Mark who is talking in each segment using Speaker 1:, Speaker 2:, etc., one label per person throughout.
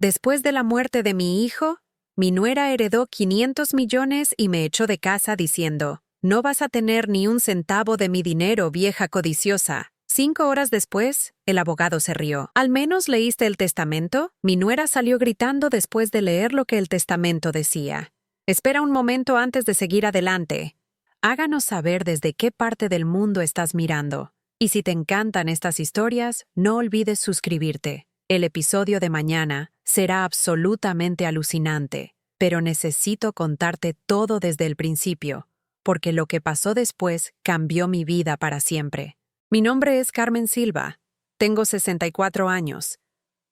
Speaker 1: Después de la muerte de mi hijo, mi nuera heredó 500 millones y me echó de casa diciendo, «No vas a tener ni un centavo de mi dinero, vieja codiciosa». 5 horas después, el abogado se rió. «¿Al menos leíste el testamento?». Mi nuera salió gritando después de leer lo que el testamento decía. «Espera un momento antes de seguir adelante. Háganos saber desde qué parte del mundo estás mirando. Y si te encantan estas historias, no olvides suscribirte. El episodio de mañana será absolutamente alucinante, pero necesito contarte todo desde el principio, porque lo que pasó después cambió mi vida para siempre. Mi nombre es Carmen Silva, tengo 64 años,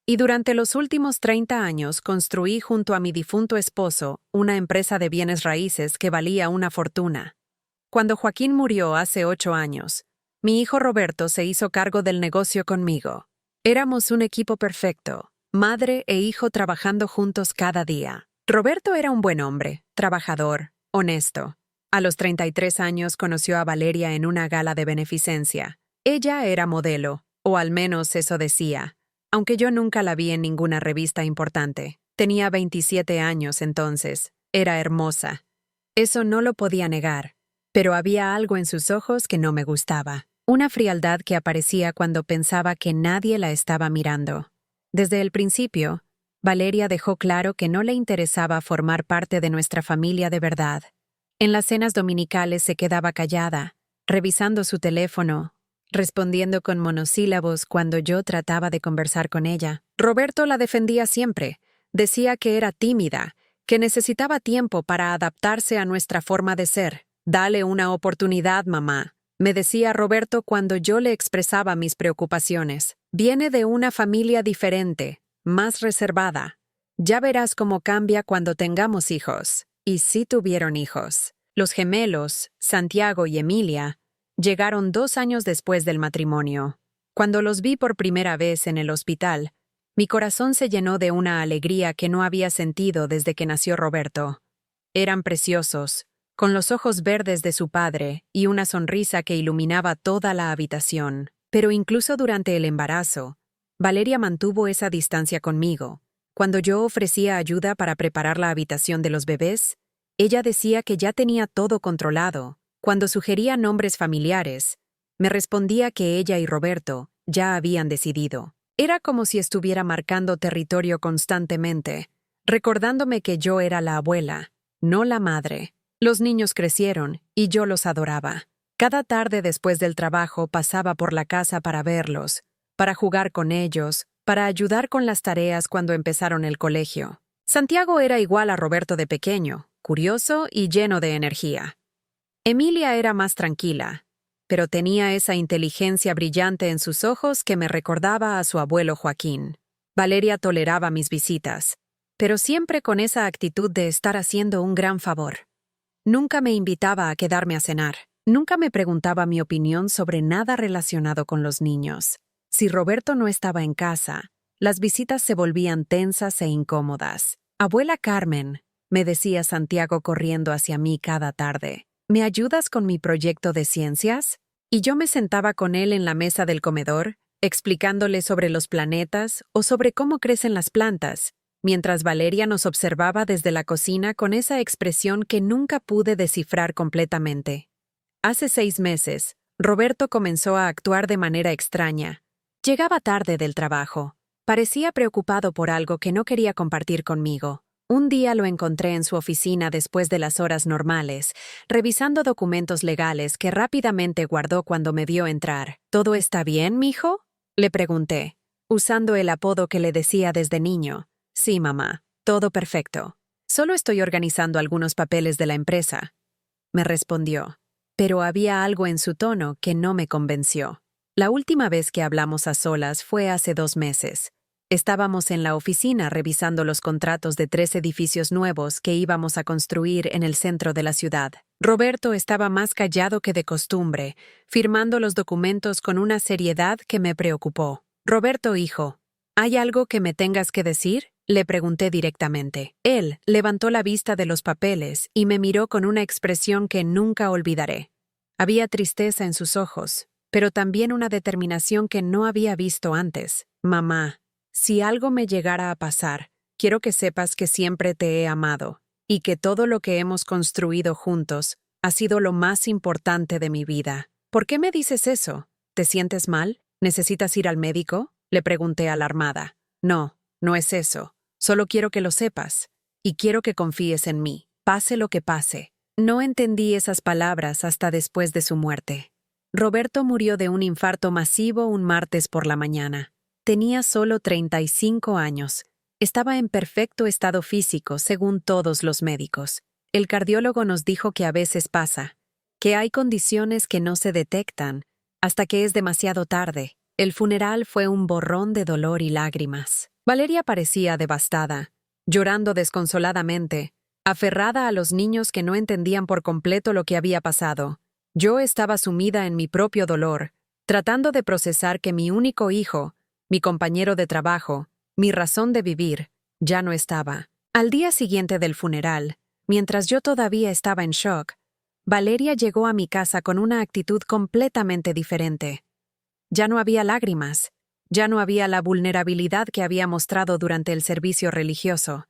Speaker 1: y durante los últimos 30 años construí junto a mi difunto esposo una empresa de bienes raíces que valía una fortuna. Cuando Joaquín murió hace 8 años, mi hijo Roberto se hizo cargo del negocio conmigo. Éramos un equipo perfecto, madre e hijo trabajando juntos cada día. Roberto era un buen hombre, trabajador, honesto. A los 33 años conoció a Valeria en una gala de beneficencia. Ella era modelo, o al menos eso decía, aunque yo nunca la vi en ninguna revista importante. Tenía 27 años entonces, era hermosa. Eso no lo podía negar, pero había algo en sus ojos que no me gustaba. Una frialdad que aparecía cuando pensaba que nadie la estaba mirando. Desde el principio, Valeria dejó claro que no le interesaba formar parte de nuestra familia de verdad. En las cenas dominicales se quedaba callada, revisando su teléfono, respondiendo con monosílabos cuando yo trataba de conversar con ella. Roberto la defendía siempre. Decía que era tímida, que necesitaba tiempo para adaptarse a nuestra forma de ser. «Dale una oportunidad, mamá», me decía Roberto cuando yo le expresaba mis preocupaciones. «Viene de una familia diferente, más reservada. Ya verás cómo cambia cuando tengamos hijos». Y sí tuvieron hijos. Los gemelos, Santiago y Emilia, llegaron 2 años después del matrimonio. Cuando los vi por primera vez en el hospital, mi corazón se llenó de una alegría que no había sentido desde que nació Roberto. Eran preciosos, con los ojos verdes de su padre y una sonrisa que iluminaba toda la habitación. Pero incluso durante el embarazo, Valeria mantuvo esa distancia conmigo. Cuando yo ofrecía ayuda para preparar la habitación de los bebés, ella decía que ya tenía todo controlado. Cuando sugería nombres familiares, me respondía que ella y Roberto ya habían decidido. Era como si estuviera marcando territorio constantemente, recordándome que yo era la abuela, no la madre. Los niños crecieron y yo los adoraba. Cada tarde después del trabajo pasaba por la casa para verlos, para jugar con ellos, para ayudar con las tareas cuando empezaron el colegio. Santiago era igual a Roberto de pequeño, curioso y lleno de energía. Emilia era más tranquila, pero tenía esa inteligencia brillante en sus ojos que me recordaba a su abuelo Joaquín. Valeria toleraba mis visitas, pero siempre con esa actitud de estar haciendo un gran favor. Nunca me invitaba a quedarme a cenar. Nunca me preguntaba mi opinión sobre nada relacionado con los niños. Si Roberto no estaba en casa, las visitas se volvían tensas e incómodas. «Abuela Carmen», me decía Santiago corriendo hacia mí cada tarde, «¿me ayudas con mi proyecto de ciencias?». Y yo me sentaba con él en la mesa del comedor, explicándole sobre los planetas o sobre cómo crecen las plantas, mientras Valeria nos observaba desde la cocina con esa expresión que nunca pude descifrar completamente. Hace 6 meses, Roberto comenzó a actuar de manera extraña. Llegaba tarde del trabajo. Parecía preocupado por algo que no quería compartir conmigo. Un día lo encontré en su oficina después de las horas normales, revisando documentos legales que rápidamente guardó cuando me vio entrar. «¿Todo está bien, mijo?», le pregunté, usando el apodo que le decía desde niño. «Sí, mamá, todo perfecto. Solo estoy organizando algunos papeles de la empresa», me respondió. Pero había algo en su tono que no me convenció. La última vez que hablamos a solas fue hace 2 meses. Estábamos en la oficina revisando los contratos de 3 edificios nuevos que íbamos a construir en el centro de la ciudad. Roberto estaba más callado que de costumbre, firmando los documentos con una seriedad que me preocupó. «Roberto, hijo, ¿hay algo que me tengas que decir?», le pregunté directamente. Él levantó la vista de los papeles y me miró con una expresión que nunca olvidaré. Había tristeza en sus ojos, pero también una determinación que no había visto antes. «Mamá, si algo me llegara a pasar, quiero que sepas que siempre te he amado y que todo lo que hemos construido juntos ha sido lo más importante de mi vida. ¿Por qué me dices eso? ¿Te sientes mal? ¿Necesitas ir al médico?, le pregunté alarmada. No, no es eso. Solo quiero que lo sepas. Y quiero que confíes en mí, pase lo que pase. No entendí esas palabras hasta después de su muerte. Roberto murió de un infarto masivo un martes por la mañana. Tenía solo 35 años. Estaba en perfecto estado físico, según todos los médicos. El cardiólogo nos dijo que a veces pasa, que hay condiciones que no se detectan hasta que es demasiado tarde. El funeral fue un borrón de dolor y lágrimas. Valeria parecía devastada, llorando desconsoladamente, aferrada a los niños que no entendían por completo lo que había pasado. Yo estaba sumida en mi propio dolor, tratando de procesar que mi único hijo, mi compañero de trabajo, mi razón de vivir, ya no estaba. Al día siguiente del funeral, mientras yo todavía estaba en shock, Valeria llegó a mi casa con una actitud completamente diferente. Ya no había lágrimas, ya no había la vulnerabilidad que había mostrado durante el servicio religioso.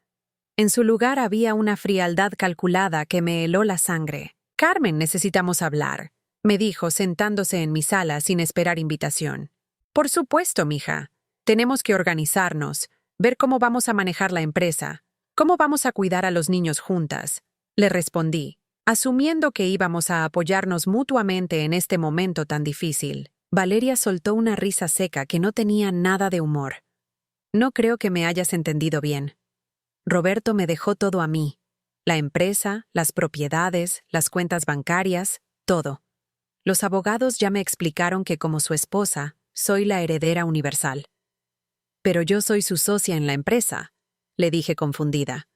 Speaker 1: En su lugar había una frialdad calculada que me heló la sangre. «Carmen, necesitamos hablar», me dijo sentándose en mi sala sin esperar invitación. «Por supuesto, mija. Tenemos que organizarnos, ver cómo vamos a manejar la empresa, cómo vamos a cuidar a los niños juntas», le respondí, asumiendo que íbamos a apoyarnos mutuamente en este momento tan difícil. Valeria soltó una risa seca que no tenía nada de humor. «No creo que me hayas entendido bien. Roberto me dejó todo a mí. La empresa, las propiedades, las cuentas bancarias, todo. Los abogados ya me explicaron que como su esposa, soy la heredera universal. Pero yo soy su socia en la empresa», le dije confundida.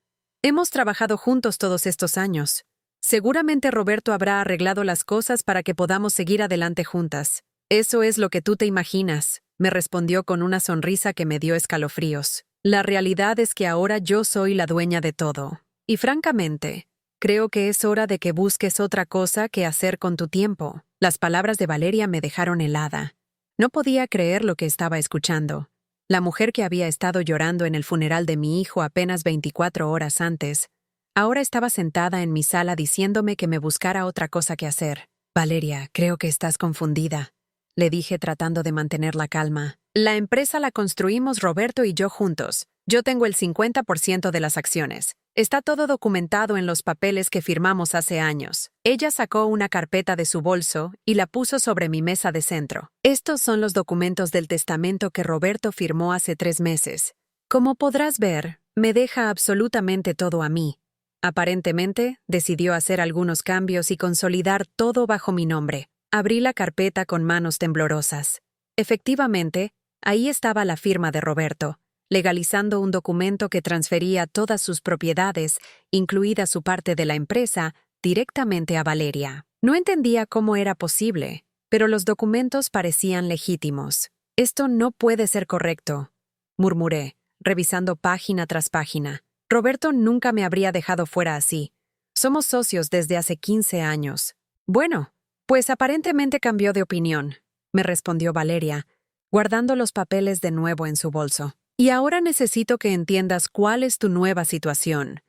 Speaker 1: «Hemos trabajado juntos todos estos años. Seguramente Roberto habrá arreglado las cosas para que podamos seguir adelante juntas». «Eso es lo que tú te imaginas», me respondió con una sonrisa que me dio escalofríos. «La realidad es que ahora yo soy la dueña de todo. Y francamente, creo que es hora de que busques otra cosa que hacer con tu tiempo». Las palabras de Valeria me dejaron helada. No podía creer lo que estaba escuchando. La mujer que había estado llorando en el funeral de mi hijo apenas 24 horas antes, ahora estaba sentada en mi sala diciéndome que me buscara otra cosa que hacer. «Valeria, creo que estás confundida», le dije tratando de mantener la calma. «La empresa la construimos Roberto y yo juntos. Yo tengo el 50% de las acciones. Está todo documentado en los papeles que firmamos hace años». Ella sacó una carpeta de su bolso y la puso sobre mi mesa de centro. «Estos son los documentos del testamento que Roberto firmó hace 3 meses. Como podrás ver, me deja absolutamente todo a mí. Aparentemente, decidió hacer algunos cambios y consolidar todo bajo mi nombre». Abrí la carpeta con manos temblorosas. Efectivamente, ahí estaba la firma de Roberto, legalizando un documento que transfería todas sus propiedades, incluida su parte de la empresa, directamente a Valeria. No entendía cómo era posible, pero los documentos parecían legítimos. «Esto no puede ser correcto», murmuré, revisando página tras página. «Roberto nunca me habría dejado fuera así. Somos socios desde hace 15 años. Bueno, pues aparentemente cambió de opinión», me respondió Valeria, guardando los papeles de nuevo en su bolso. «Y ahora necesito que entiendas cuál es tu nueva situación.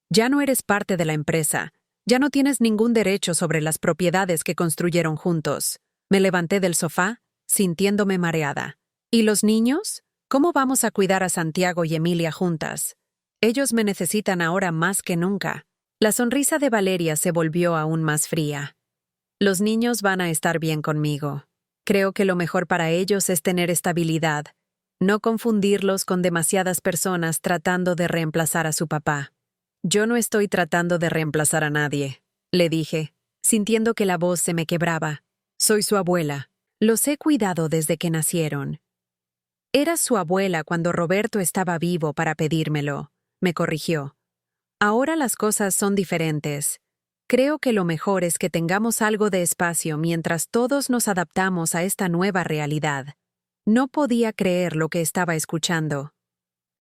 Speaker 1: Ya no eres parte de la empresa. Ya no tienes ningún derecho sobre las propiedades que construyeron juntos». Me levanté del sofá, sintiéndome mareada. «¿Y los niños? ¿Cómo vamos a cuidar a Santiago y Emilia juntas? Ellos me necesitan ahora más que nunca». La sonrisa de Valeria se volvió aún más fría. «Los niños van a estar bien conmigo. Creo que lo mejor para ellos es tener estabilidad, no confundirlos con demasiadas personas tratando de reemplazar a su papá». «Yo no estoy tratando de reemplazar a nadie», le dije, sintiendo que la voz se me quebraba. «Soy su abuela. Los he cuidado desde que nacieron». «Era su abuela cuando Roberto estaba vivo para pedírmelo», me corrigió. «Ahora las cosas son diferentes. Creo que lo mejor es que tengamos algo de espacio mientras todos nos adaptamos a esta nueva realidad». No podía creer lo que estaba escuchando.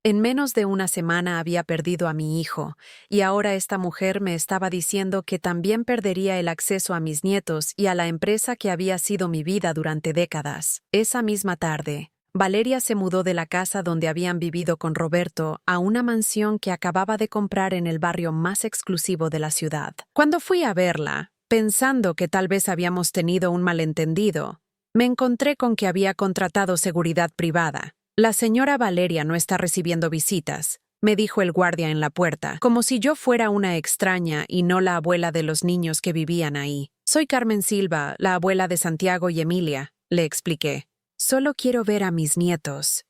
Speaker 1: En menos de una semana había perdido a mi hijo, y ahora esta mujer me estaba diciendo que también perdería el acceso a mis nietos y a la empresa que había sido mi vida durante décadas. Esa misma tarde, Valeria se mudó de la casa donde habían vivido con Roberto a una mansión que acababa de comprar en el barrio más exclusivo de la ciudad. Cuando fui a verla, pensando que tal vez habíamos tenido un malentendido, me encontré con que había contratado seguridad privada. La señora Valeria no está recibiendo visitas, me dijo el guardia en la puerta, como si yo fuera una extraña y no la abuela de los niños que vivían ahí. Soy Carmen Silva, la abuela de Santiago y Emilia, le expliqué. Solo quiero ver a mis nietos.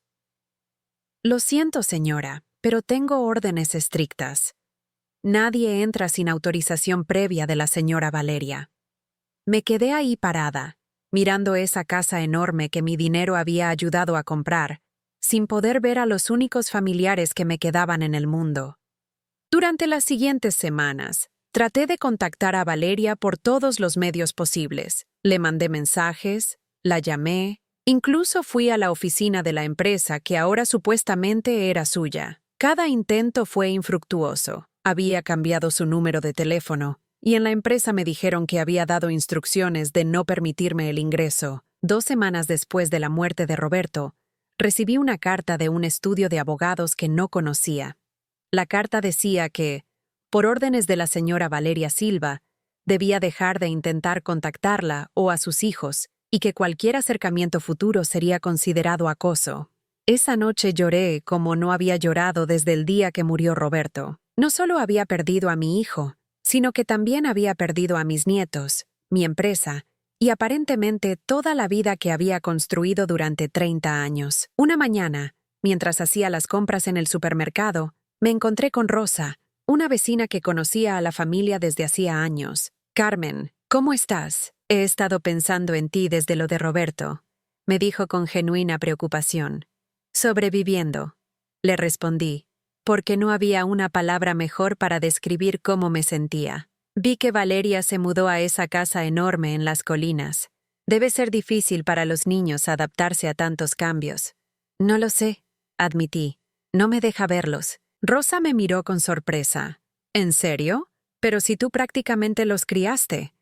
Speaker 1: Lo siento, señora, pero tengo órdenes estrictas. Nadie entra sin autorización previa de la señora Valeria. Me quedé ahí parada, mirando esa casa enorme que mi dinero había ayudado a comprar, sin poder ver a los únicos familiares que me quedaban en el mundo. Durante las siguientes semanas, traté de contactar a Valeria por todos los medios posibles. Le mandé mensajes, la llamé, incluso fui a la oficina de la empresa que ahora supuestamente era suya. Cada intento fue infructuoso. Había cambiado su número de teléfono, y en la empresa me dijeron que había dado instrucciones de no permitirme el ingreso. 2 semanas después de la muerte de Roberto, recibí una carta de un estudio de abogados que no conocía. La carta decía que, por órdenes de la señora Valeria Silva, debía dejar de intentar contactarla o a sus hijos, y que cualquier acercamiento futuro sería considerado acoso. Esa noche lloré como no había llorado desde el día que murió Roberto. No solo había perdido a mi hijo, sino que también había perdido a mis nietos, mi empresa, y aparentemente toda la vida que había construido durante 30 años. Una mañana, mientras hacía las compras en el supermercado, me encontré con Rosa, una vecina que conocía a la familia desde hacía años. Carmen, ¿cómo estás? He estado pensando en ti desde lo de Roberto, me dijo con genuina preocupación. Sobreviviendo, le respondí, porque no había una palabra mejor para describir cómo me sentía. Vi que Valeria se mudó a esa casa enorme en las colinas. Debe ser difícil para los niños adaptarse a tantos cambios. No lo sé, admití. No me deja verlos. Rosa me miró con sorpresa. ¿En serio? Pero si tú prácticamente los criaste.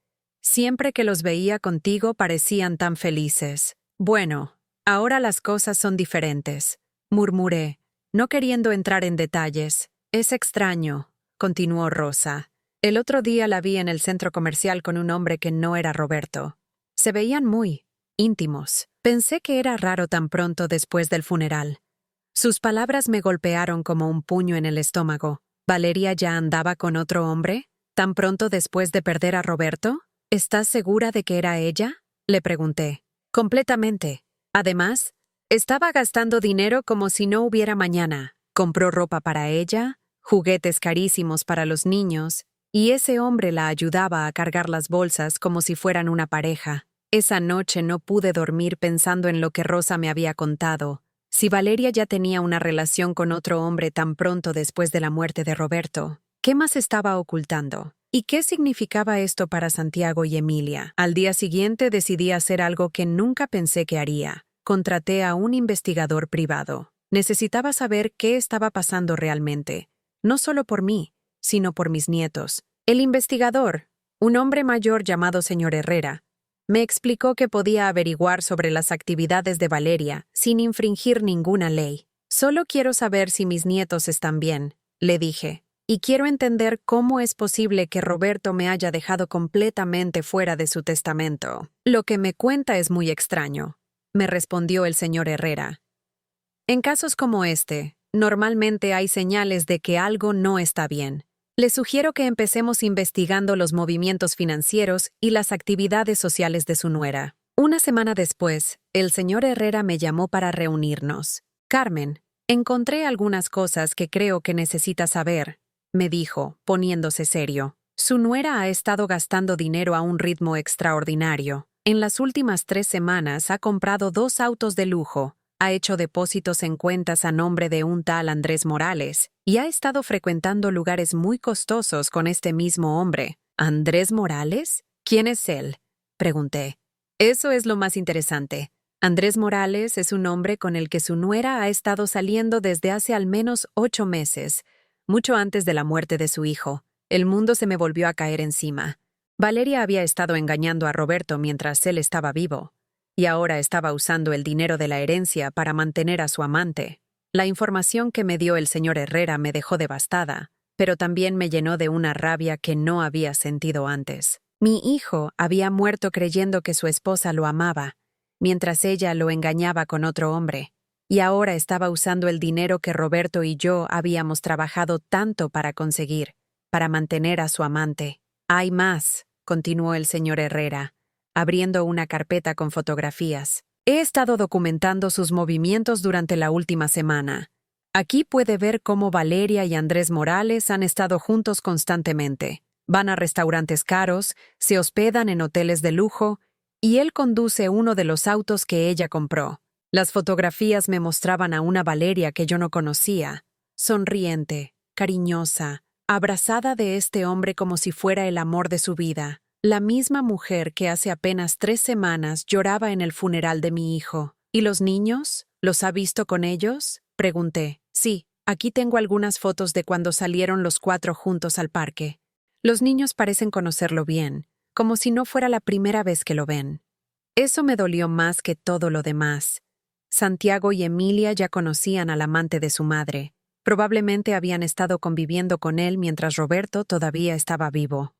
Speaker 1: Siempre que los veía contigo parecían tan felices. Bueno, ahora las cosas son diferentes, murmuré, no queriendo entrar en detalles. Es extraño, continuó Rosa. El otro día la vi en el centro comercial con un hombre que no era Roberto. Se veían muy íntimos. Pensé que era raro tan pronto después del funeral. Sus palabras me golpearon como un puño en el estómago. ¿Valeria ya andaba con otro hombre? ¿Tan pronto después de perder a Roberto? ¿Estás segura de que era ella? Le pregunté. Completamente. Además, estaba gastando dinero como si no hubiera mañana. Compró ropa para ella, juguetes carísimos para los niños, y ese hombre la ayudaba a cargar las bolsas como si fueran una pareja. Esa noche no pude dormir pensando en lo que Rosa me había contado. Si Valeria ya tenía una relación con otro hombre tan pronto después de la muerte de Roberto, ¿qué más estaba ocultando? ¿Y qué significaba esto para Santiago y Emilia? Al día siguiente decidí hacer algo que nunca pensé que haría. Contraté a un investigador privado. Necesitaba saber qué estaba pasando realmente, no solo por mí, sino por mis nietos. El investigador, un hombre mayor llamado señor Herrera, me explicó que podía averiguar sobre las actividades de Valeria sin infringir ninguna ley. Solo quiero saber si mis nietos están bien, le dije. Y quiero entender cómo es posible que Roberto me haya dejado completamente fuera de su testamento. Lo que me cuenta es muy extraño, me respondió el señor Herrera. En casos como este, normalmente hay señales de que algo no está bien. Le sugiero que empecemos investigando los movimientos financieros y las actividades sociales de su nuera. Una semana después, el señor Herrera me llamó para reunirnos. Carmen, encontré algunas cosas que creo que necesitas saber, me dijo, poniéndose serio. Su nuera ha estado gastando dinero a un ritmo extraordinario. En las últimas 3 semanas ha comprado 2 autos de lujo, ha hecho depósitos en cuentas a nombre de un tal Andrés Morales y ha estado frecuentando lugares muy costosos con este mismo hombre. ¿Andrés Morales? ¿Quién es él?, pregunté. Eso es lo más interesante. Andrés Morales es un hombre con el que su nuera ha estado saliendo desde hace al menos 8 meses, mucho antes de la muerte de su hijo. El mundo se me volvió a caer encima. Valeria había estado engañando a Roberto mientras él estaba vivo. y ahora estaba usando el dinero de la herencia para mantener a su amante. La información que me dio el señor Herrera me dejó devastada, pero también me llenó de una rabia que no había sentido antes. Mi hijo había muerto creyendo que su esposa lo amaba, mientras ella lo engañaba con otro hombre, y ahora estaba usando el dinero que Roberto y yo habíamos trabajado tanto para conseguir, para mantener a su amante. Hay más, continuó el señor Herrera, abriendo una carpeta con fotografías. He estado documentando sus movimientos durante la última semana. Aquí puede ver cómo Valeria y Andrés Morales han estado juntos constantemente. Van a restaurantes caros, se hospedan en hoteles de lujo, y él conduce uno de los autos que ella compró. Las fotografías me mostraban a una Valeria que yo no conocía, sonriente, cariñosa, abrazada de este hombre como si fuera el amor de su vida. La misma mujer que hace apenas 3 semanas lloraba en el funeral de mi hijo. ¿Y los niños? ¿Los ha visto con ellos? Pregunté. Sí, aquí tengo algunas fotos de cuando salieron los 4 juntos al parque. Los niños parecen conocerlo bien, como si no fuera la primera vez que lo ven. Eso me dolió más que todo lo demás. Santiago y Emilia ya conocían al amante de su madre. Probablemente habían estado conviviendo con él mientras Roberto todavía estaba vivo.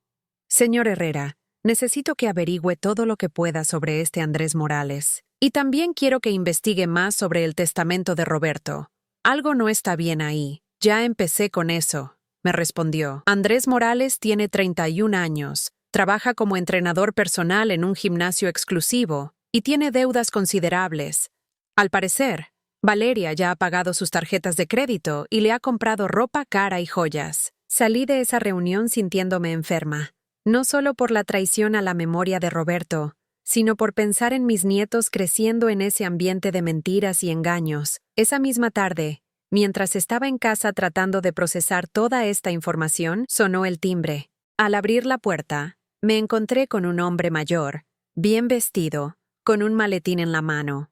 Speaker 1: Señor Herrera, necesito que averigüe todo lo que pueda sobre este Andrés Morales. Y también quiero que investigue más sobre el testamento de Roberto. Algo no está bien ahí. Ya empecé con eso, me respondió. Andrés Morales tiene 31 años, trabaja como entrenador personal en un gimnasio exclusivo y tiene deudas considerables. Al parecer, Valeria ya ha pagado sus tarjetas de crédito y le ha comprado ropa cara y joyas. Salí de esa reunión sintiéndome enferma. No solo por la traición a la memoria de Roberto, sino por pensar en mis nietos creciendo en ese ambiente de mentiras y engaños. Esa misma tarde, mientras estaba en casa tratando de procesar toda esta información, sonó el timbre. Al abrir la puerta, me encontré con un hombre mayor, bien vestido, con un maletín en la mano.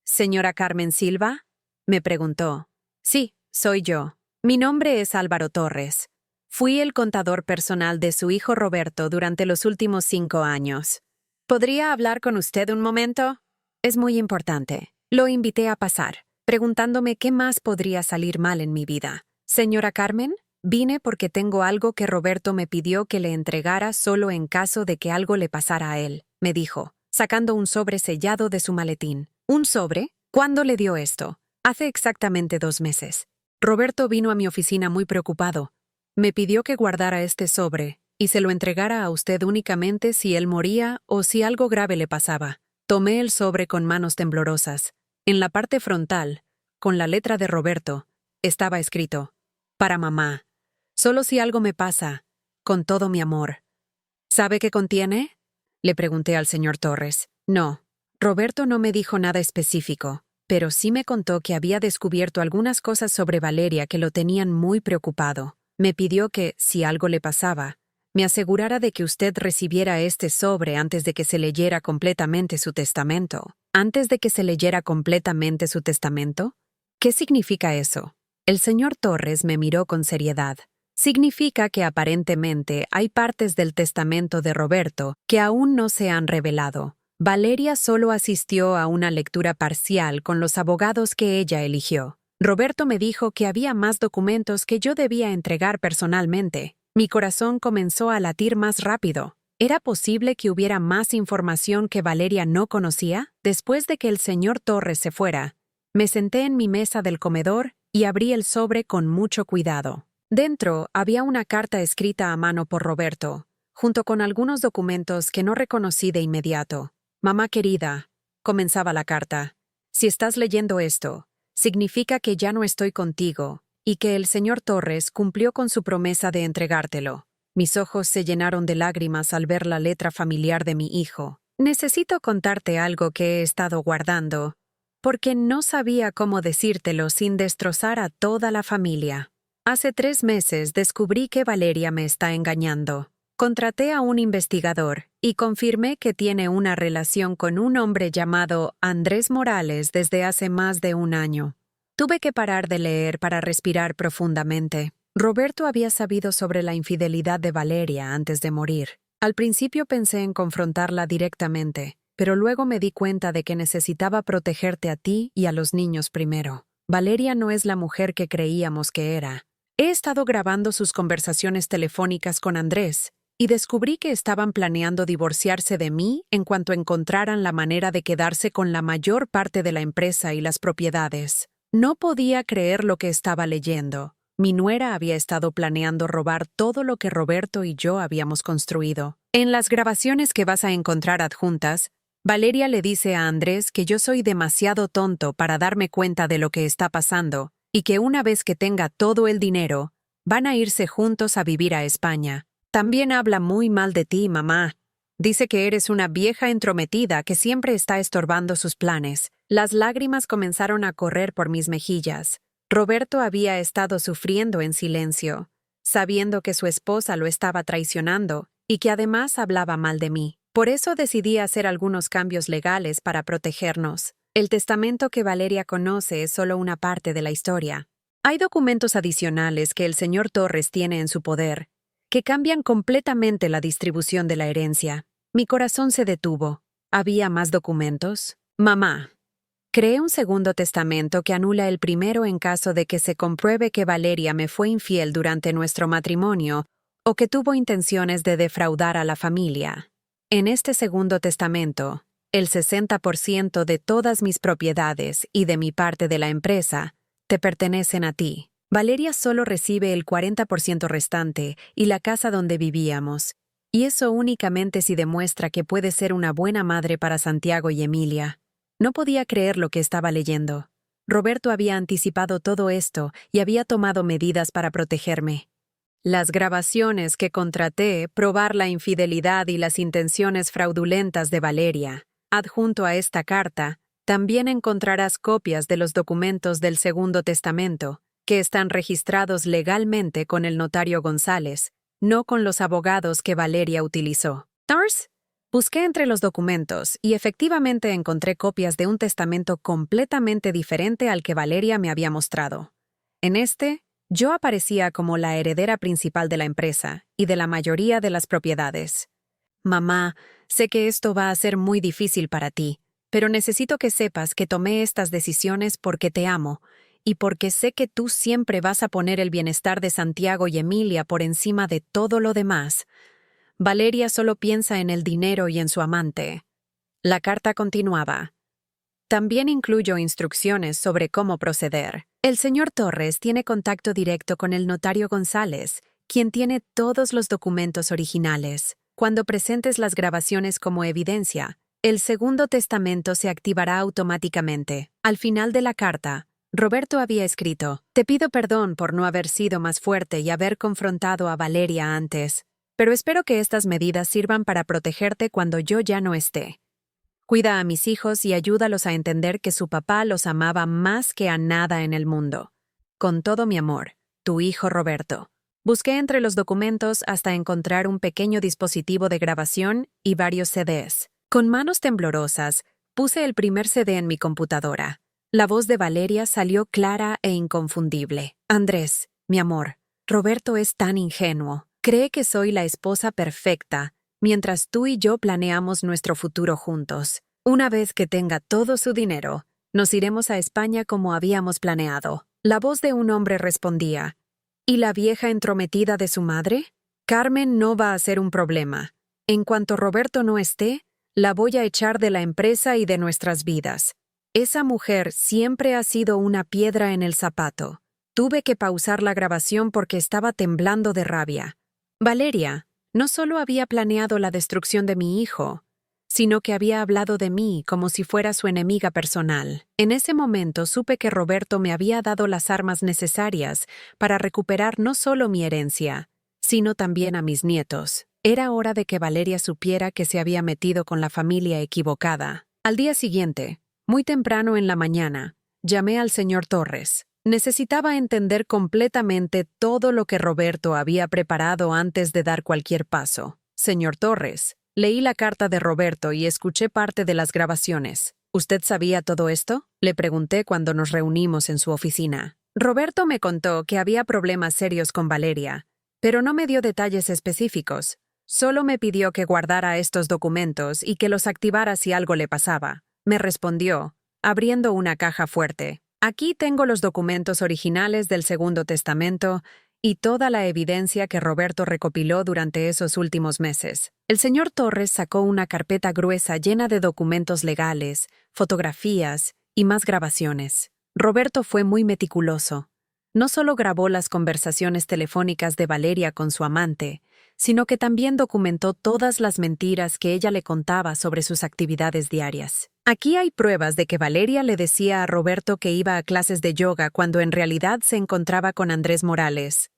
Speaker 1: ¿Señora Carmen Silva?, me preguntó. Sí, soy yo. Mi nombre es Álvaro Torres. Fui el contador personal de su hijo Roberto durante los últimos 5 años. ¿Podría hablar con usted un momento? Es muy importante. Lo invité a pasar, preguntándome qué más podría salir mal en mi vida. Señora Carmen, vine porque tengo algo que Roberto me pidió que le entregara solo en caso de que algo le pasara a él, me dijo, sacando un sobre sellado de su maletín. ¿Un sobre? ¿Cuándo le dio esto? Hace exactamente 2 meses. Roberto vino a mi oficina muy preocupado. Me pidió que guardara este sobre y se lo entregara a usted únicamente si él moría o si algo grave le pasaba. Tomé el sobre con manos temblorosas. En la parte frontal, con la letra de Roberto, estaba escrito: para mamá. Solo si algo me pasa, con todo mi amor. ¿Sabe qué contiene?, le pregunté al señor Torres. No, Roberto no me dijo nada específico, pero sí me contó que había descubierto algunas cosas sobre Valeria que lo tenían muy preocupado. Me pidió que, si algo le pasaba, me asegurara de que usted recibiera este sobre antes de que se leyera completamente su testamento. ¿Antes de que se leyera completamente su testamento? ¿Qué significa eso? El señor Torres me miró con seriedad. Significa que aparentemente hay partes del testamento de Roberto que aún no se han revelado. Valeria solo asistió a una lectura parcial con los abogados que ella eligió. Roberto me dijo que había más documentos que yo debía entregar personalmente. Mi corazón comenzó a latir más rápido. ¿Era posible que hubiera más información que Valeria no conocía? Después de que el señor Torres se fuera, me senté en mi mesa del comedor y abrí el sobre con mucho cuidado. Dentro había una carta escrita a mano por Roberto, junto con algunos documentos que no reconocí de inmediato. Mamá querida, comenzaba la carta, si estás leyendo esto, significa que ya no estoy contigo y que el señor Torres cumplió con su promesa de entregártelo. Mis ojos se llenaron de lágrimas al ver la letra familiar de mi hijo. Necesito contarte algo que he estado guardando, porque no sabía cómo decírtelo sin destrozar a toda la familia. Hace 3 meses descubrí que Valeria me está engañando. Contraté a un investigador y confirmé que tiene una relación con un hombre llamado Andrés Morales desde hace más de 1 año. Tuve que parar de leer para respirar profundamente. Roberto había sabido sobre la infidelidad de Valeria antes de morir. Al principio pensé en confrontarla directamente, pero luego me di cuenta de que necesitaba protegerte a ti y a los niños primero. Valeria no es la mujer que creíamos que era. He estado grabando sus conversaciones telefónicas con Andrés y descubrí que estaban planeando divorciarse de mí en cuanto encontraran la manera de quedarse con la mayor parte de la empresa y las propiedades. No podía creer lo que estaba leyendo. Mi nuera había estado planeando robar todo lo que Roberto y yo habíamos construido. En las grabaciones que vas a encontrar adjuntas, Valeria le dice a Andrés que yo soy demasiado tonto para darme cuenta de lo que está pasando y que una vez que tenga todo el dinero, van a irse juntos a vivir a España. También habla muy mal de ti, mamá. Dice que eres una vieja entrometida que siempre está estorbando sus planes. Las lágrimas comenzaron a correr por mis mejillas. Roberto había estado sufriendo en silencio, sabiendo que su esposa lo estaba traicionando y que además hablaba mal de mí. Por eso decidí hacer algunos cambios legales para protegernos. El testamento que Valeria conoce es solo una parte de la historia. Hay documentos adicionales que el señor Torres tiene en su poder, que cambian completamente la distribución de la herencia. Mi corazón se detuvo. ¿Había más documentos? Mamá. Creé un segundo testamento que anula el primero en caso de que se compruebe que Valeria me fue infiel durante nuestro matrimonio o que tuvo intenciones de defraudar a la familia. En este segundo testamento, el 60% de todas mis propiedades y de mi parte de la empresa te pertenecen a ti. Valeria solo recibe el 40% restante y la casa donde vivíamos, y eso únicamente si demuestra que puede ser una buena madre para Santiago y Emilia. No podía creer lo que estaba leyendo. Roberto había anticipado todo esto y había tomado medidas para protegerme. Las grabaciones que contraté probar la infidelidad y las intenciones fraudulentas de Valeria. Adjunto a esta carta, también encontrarás copias de los documentos del Segundo Testamento, que están registrados legalmente con el notario González, no con los abogados que Valeria utilizó. ¿Tars? Busqué entre los documentos y efectivamente encontré copias de un testamento completamente diferente al que Valeria me había mostrado. En este, yo aparecía como la heredera principal de la empresa y de la mayoría de las propiedades. Mamá, sé que esto va a ser muy difícil para ti, pero necesito que sepas que tomé estas decisiones porque te amo y porque sé que tú siempre vas a poner el bienestar de Santiago y Emilia por encima de todo lo demás. Valeria solo piensa en el dinero y en su amante. La carta continuaba. También incluyo instrucciones sobre cómo proceder. El señor Torres tiene contacto directo con el notario González, quien tiene todos los documentos originales. Cuando presentes las grabaciones como evidencia, el segundo testamento se activará automáticamente. Al final de la carta, Roberto había escrito: «Te pido perdón por no haber sido más fuerte y haber confrontado a Valeria antes, pero espero que estas medidas sirvan para protegerte cuando yo ya no esté. Cuida a mis hijos y ayúdalos a entender que su papá los amaba más que a nada en el mundo. Con todo mi amor, tu hijo Roberto». Busqué entre los documentos hasta encontrar un pequeño dispositivo de grabación y varios CDs. Con manos temblorosas, puse el primer CD en mi computadora. La voz de Valeria salió clara e inconfundible. «Andrés, mi amor, Roberto es tan ingenuo. Cree que soy la esposa perfecta, mientras tú y yo planeamos nuestro futuro juntos. Una vez que tenga todo su dinero, nos iremos a España como habíamos planeado». La voz de un hombre respondía: «¿Y la vieja entrometida de su madre? Carmen no va a ser un problema. En cuanto Roberto no esté, la voy a echar de la empresa y de nuestras vidas. Esa mujer siempre ha sido una piedra en el zapato». Tuve que pausar la grabación porque estaba temblando de rabia. Valeria no solo había planeado la destrucción de mi hijo, sino que había hablado de mí como si fuera su enemiga personal. En ese momento supe que Roberto me había dado las armas necesarias para recuperar no solo mi herencia, sino también a mis nietos. Era hora de que Valeria supiera que se había metido con la familia equivocada. Al día siguiente, muy temprano en la mañana, llamé al señor Torres. Necesitaba entender completamente todo lo que Roberto había preparado antes de dar cualquier paso. «Señor Torres, leí la carta de Roberto y escuché parte de las grabaciones. ¿Usted sabía todo esto?», le pregunté cuando nos reunimos en su oficina. Roberto me contó que había problemas serios con Valeria, pero no me dio detalles específicos. Solo me pidió que guardara estos documentos y que los activara si algo le pasaba. Me respondió, abriendo una caja fuerte. Aquí tengo los documentos originales del Segundo Testamento y toda la evidencia que Roberto recopiló durante esos últimos meses. El señor Torres sacó una carpeta gruesa llena de documentos legales, fotografías y más grabaciones. Roberto fue muy meticuloso. No solo grabó las conversaciones telefónicas de Valeria con su amante, sino que también documentó todas las mentiras que ella le contaba sobre sus actividades diarias. Aquí hay pruebas de que Valeria le decía a Roberto que iba a clases de yoga cuando en realidad se encontraba con Andrés Morales.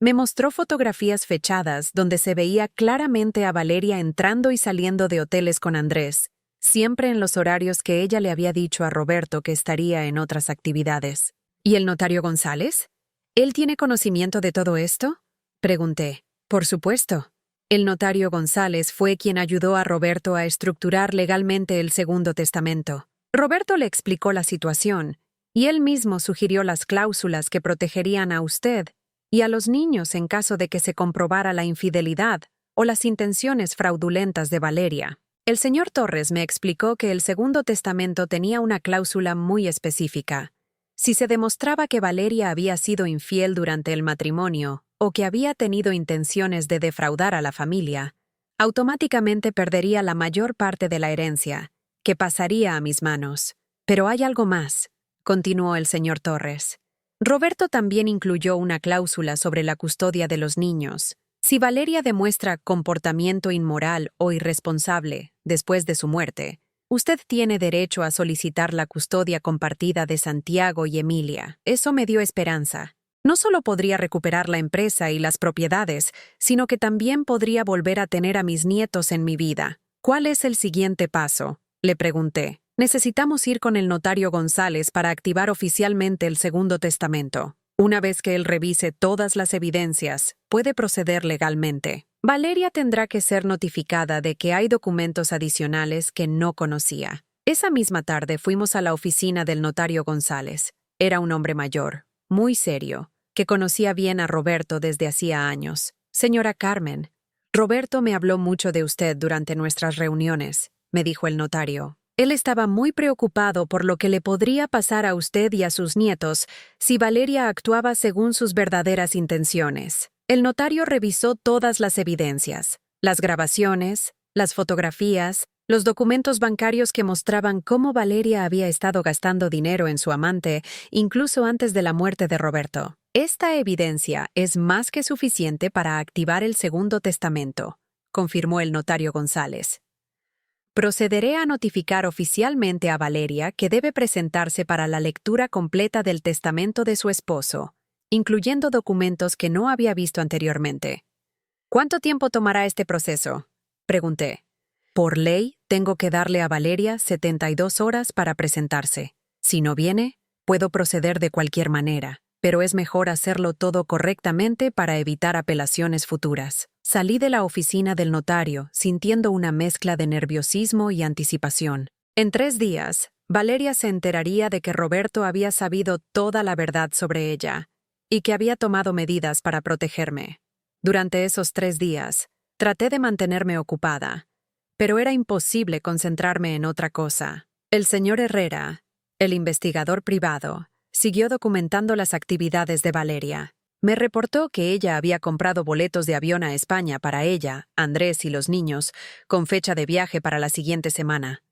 Speaker 1: Me mostró fotografías fechadas donde se veía claramente a Valeria entrando y saliendo de hoteles con Andrés, siempre en los horarios que ella le había dicho a Roberto que estaría en otras actividades. ¿Y el notario González? ¿Él tiene conocimiento de todo esto? Pregunté. Por supuesto. El notario González fue quien ayudó a Roberto a estructurar legalmente el Segundo Testamento. Roberto le explicó la situación, y él mismo sugirió las cláusulas que protegerían a usted y a los niños en caso de que se comprobara la infidelidad o las intenciones fraudulentas de Valeria. El señor Torres me explicó que el Segundo Testamento tenía una cláusula muy específica. Si se demostraba que Valeria había sido infiel durante el matrimonio o que había tenido intenciones de defraudar a la familia, automáticamente perdería la mayor parte de la herencia, que pasaría a mis manos. Pero hay algo más, continuó el señor Torres. Roberto también incluyó una cláusula sobre la custodia de los niños. Si Valeria demuestra comportamiento inmoral o irresponsable después de su muerte, usted tiene derecho a solicitar la custodia compartida de Santiago y Emilia. Eso me dio esperanza. No solo podría recuperar la empresa y las propiedades, sino que también podría volver a tener a mis nietos en mi vida. ¿Cuál es el siguiente paso?, le pregunté. Necesitamos ir con el notario González para activar oficialmente el Segundo Testamento. Una vez que él revise todas las evidencias, puede proceder legalmente. Valeria tendrá que ser notificada de que hay documentos adicionales que no conocía. Esa misma tarde fuimos a la oficina del notario González. Era un hombre mayor, muy serio, que conocía bien a Roberto desde hacía años. Señora Carmen, Roberto me habló mucho de usted durante nuestras reuniones, me dijo el notario. Él estaba muy preocupado por lo que le podría pasar a usted y a sus nietos si Valeria actuaba según sus verdaderas intenciones. El notario revisó todas las evidencias, las grabaciones, las fotografías, los documentos bancarios que mostraban cómo Valeria había estado gastando dinero en su amante, incluso antes de la muerte de Roberto. Esta evidencia es más que suficiente para activar el Segundo Testamento, confirmó el notario González. Procederé a notificar oficialmente a Valeria que debe presentarse para la lectura completa del testamento de su esposo, incluyendo documentos que no había visto anteriormente. ¿Cuánto tiempo tomará este proceso?, pregunté. Por ley, tengo que darle a Valeria 72 horas para presentarse. Si no viene, puedo proceder de cualquier manera, pero es mejor hacerlo todo correctamente para evitar apelaciones futuras. Salí de la oficina del notario sintiendo una mezcla de nerviosismo y anticipación. En 3 días, Valeria se enteraría de que Roberto había sabido toda la verdad sobre ella y que había tomado medidas para protegerme. Durante esos 3 días, traté de mantenerme ocupada, pero era imposible concentrarme en otra cosa. El señor Herrera, el investigador privado, siguió documentando las actividades de Valeria. Me reportó que ella había comprado boletos de avión a España para ella, Andrés y los niños, con fecha de viaje para la siguiente semana.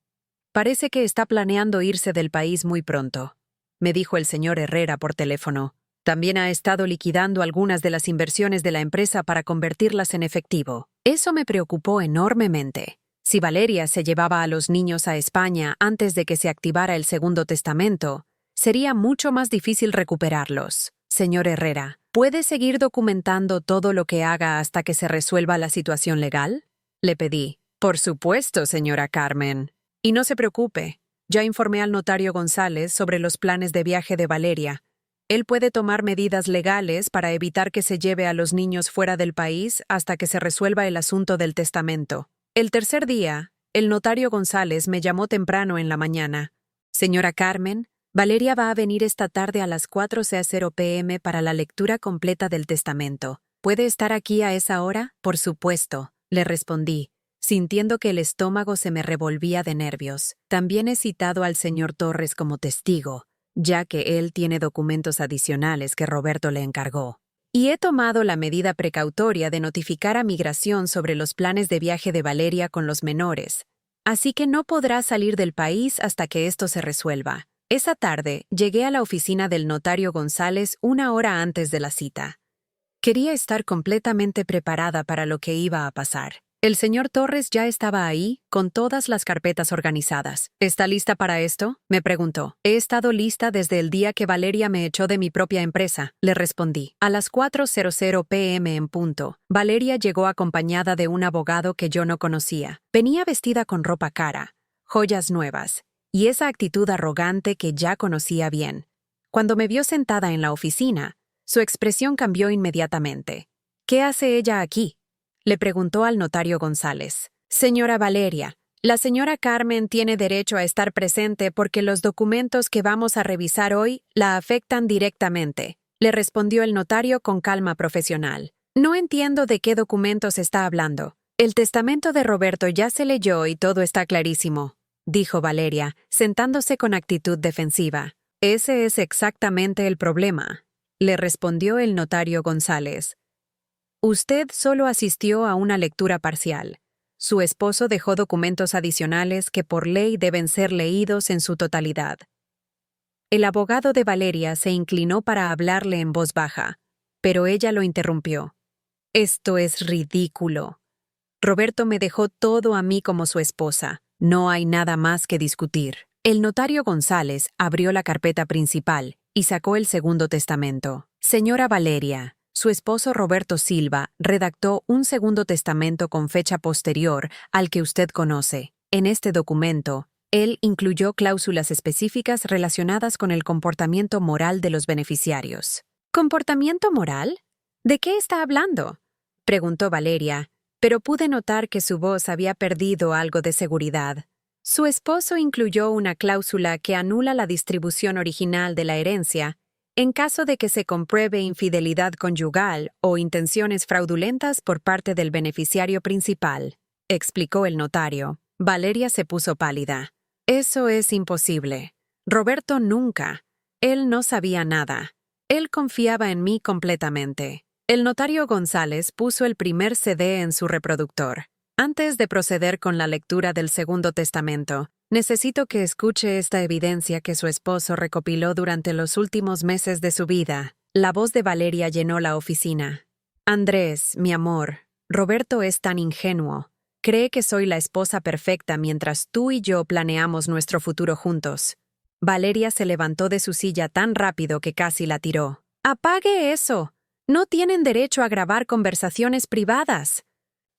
Speaker 1: Parece que está planeando irse del país muy pronto, me dijo el señor Herrera por teléfono. También ha estado liquidando algunas de las inversiones de la empresa para convertirlas en efectivo. Eso me preocupó enormemente. Si Valeria se llevaba a los niños a España antes de que se activara el Segundo Testamento, sería mucho más difícil recuperarlos. Señor Herrera, ¿puede seguir documentando todo lo que haga hasta que se resuelva la situación legal?, le pedí. Por supuesto, señora Carmen. Y no se preocupe, ya informé al notario González sobre los planes de viaje de Valeria. Él puede tomar medidas legales para evitar que se lleve a los niños fuera del país hasta que se resuelva el asunto del testamento. El tercer día, el notario González me llamó temprano en la mañana. Señora Carmen, Valeria va a venir esta tarde a las 4:00 p.m. para la lectura completa del testamento. ¿Puede estar aquí a esa hora? Por supuesto, le respondí, sintiendo que el estómago se me revolvía de nervios. También he citado al señor Torres como testigo, ya que él tiene documentos adicionales que Roberto le encargó. Y he tomado la medida precautoria de notificar a Migración sobre los planes de viaje de Valeria con los menores. Así que no podrá salir del país hasta que esto se resuelva. Esa tarde, llegué a la oficina del notario González 1 hora antes de la cita. Quería estar completamente preparada para lo que iba a pasar. El señor Torres ya estaba ahí, con todas las carpetas organizadas. ¿Está lista para esto?, me preguntó. He estado lista desde el día que Valeria me echó de mi propia empresa, le respondí. A las 4:00 p.m. en punto, Valeria llegó acompañada de un abogado que yo no conocía. Venía vestida con ropa cara, joyas nuevas, y esa actitud arrogante que ya conocía bien. Cuando me vio sentada en la oficina, su expresión cambió inmediatamente. ¿Qué hace ella aquí?, le preguntó al notario González. Señora Valeria, la señora Carmen tiene derecho a estar presente porque los documentos que vamos a revisar hoy la afectan directamente, le respondió el notario con calma profesional. No entiendo de qué documentos está hablando. El testamento de Roberto ya se leyó y todo está clarísimo, dijo Valeria, sentándose con actitud defensiva. Ese es exactamente el problema, le respondió el notario González. Usted solo asistió a una lectura parcial. Su esposo dejó documentos adicionales que por ley deben ser leídos en su totalidad. El abogado de Valeria se inclinó para hablarle en voz baja, pero ella lo interrumpió. Esto es ridículo. Roberto me dejó todo a mí como su esposa. No hay nada más que discutir. El notario González abrió la carpeta principal y sacó el segundo testamento. Señora Valeria, su esposo Roberto Silva redactó un segundo testamento con fecha posterior al que usted conoce. En este documento, él incluyó cláusulas específicas relacionadas con el comportamiento moral de los beneficiarios. ¿Comportamiento moral? ¿De qué está hablando?, preguntó Valeria, pero pude notar que su voz había perdido algo de seguridad. Su esposo incluyó una cláusula que anula la distribución original de la herencia en caso de que se compruebe infidelidad conyugal o intenciones fraudulentas por parte del beneficiario principal, explicó el notario. Valeria se puso pálida. Eso es imposible. Roberto nunca. Él no sabía nada. Él confiaba en mí completamente. El notario González puso el primer CD en su reproductor. Antes de proceder con la lectura del segundo testamento, necesito que escuche esta evidencia que su esposo recopiló durante los últimos meses de su vida. La voz de Valeria llenó la oficina. Andrés, mi amor, Roberto es tan ingenuo. Cree que soy la esposa perfecta mientras tú y yo planeamos nuestro futuro juntos. Valeria se levantó de su silla tan rápido que casi la tiró. ¡Apague eso! No tienen derecho a grabar conversaciones privadas.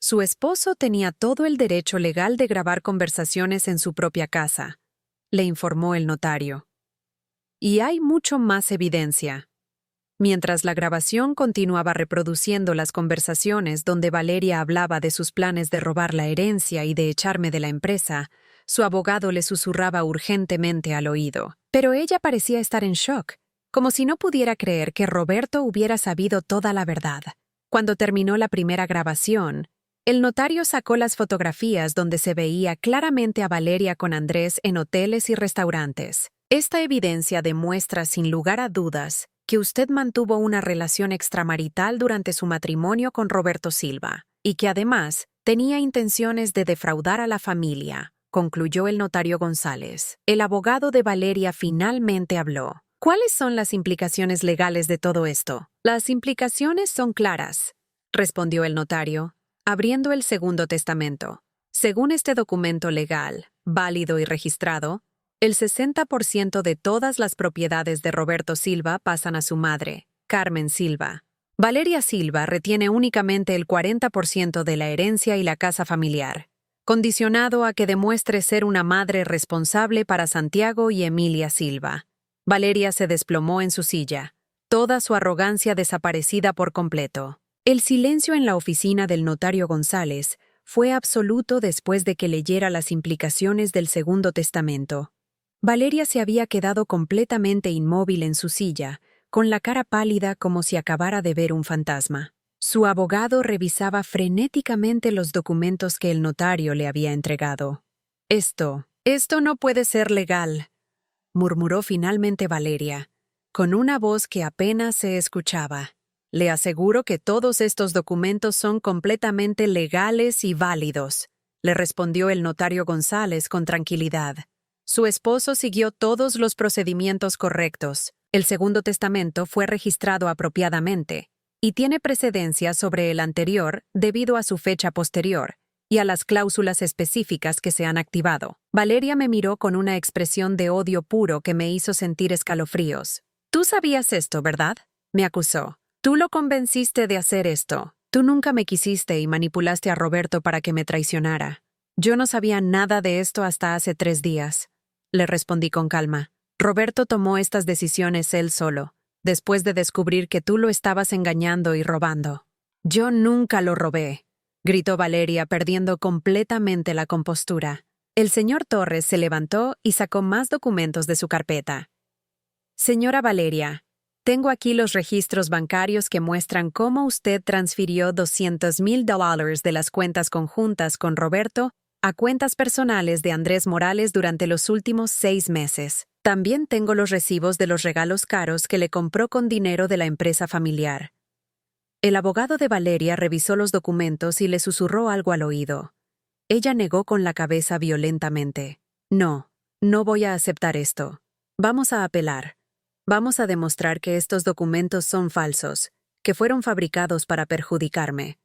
Speaker 1: Su esposo tenía todo el derecho legal de grabar conversaciones en su propia casa, le informó el notario. Y hay mucho más evidencia. Mientras la grabación continuaba reproduciendo las conversaciones donde Valeria hablaba de sus planes de robar la herencia y de echarme de la empresa, su abogado le susurraba urgentemente al oído. Pero ella parecía estar en shock, como si no pudiera creer que Roberto hubiera sabido toda la verdad. Cuando terminó la primera grabación, el notario sacó las fotografías donde se veía claramente a Valeria con Andrés en hoteles y restaurantes. Esta evidencia demuestra sin lugar a dudas que usted mantuvo una relación extramarital durante su matrimonio con Roberto Silva y que además tenía intenciones de defraudar a la familia, concluyó el notario González. El abogado de Valeria finalmente habló. ¿Cuáles son las implicaciones legales de todo esto? Las implicaciones son claras, respondió el notario, abriendo el segundo testamento. Según este documento legal, válido y registrado, el 60% de todas las propiedades de Roberto Silva pasan a su madre, Carmen Silva. Valeria Silva retiene únicamente el 40% de la herencia y la casa familiar, condicionado a que demuestre ser una madre responsable para Santiago y Emilia Silva. Valeria se desplomó en su silla, toda su arrogancia desaparecida por completo. El silencio en la oficina del notario González fue absoluto después de que leyera las implicaciones del segundo testamento. Valeria se había quedado completamente inmóvil en su silla, con la cara pálida como si acabara de ver un fantasma. Su abogado revisaba frenéticamente los documentos que el notario le había entregado. Esto no puede ser legal, murmuró finalmente Valeria, con una voz que apenas se escuchaba. Le aseguro que todos estos documentos son completamente legales y válidos, le respondió el notario González con tranquilidad. Su esposo siguió todos los procedimientos correctos. El segundo testamento fue registrado apropiadamente y tiene precedencia sobre el anterior debido a su fecha posterior y a las cláusulas específicas que se han activado. Valeria me miró con una expresión de odio puro que me hizo sentir escalofríos. «Tú sabías esto, ¿verdad?», me acusó. «Tú lo convenciste de hacer esto. Tú nunca me quisiste y manipulaste a Roberto para que me traicionara. Yo no sabía nada de esto hasta hace 3 días», le respondí con calma. «Roberto tomó estas decisiones él solo, después de descubrir que tú lo estabas engañando y robando». «Yo nunca lo robé», gritó Valeria, perdiendo completamente la compostura. El señor Torres se levantó y sacó más documentos de su carpeta. «Señora Valeria, tengo aquí los registros bancarios que muestran cómo usted transfirió $200,000 de las cuentas conjuntas con Roberto a cuentas personales de Andrés Morales durante los últimos 6 meses. También tengo los recibos de los regalos caros que le compró con dinero de la empresa familiar». El abogado de Valeria revisó los documentos y le susurró algo al oído. Ella negó con la cabeza violentamente. «No voy a aceptar esto. Vamos a apelar. Vamos a demostrar que estos documentos son falsos, que fueron fabricados para perjudicarme».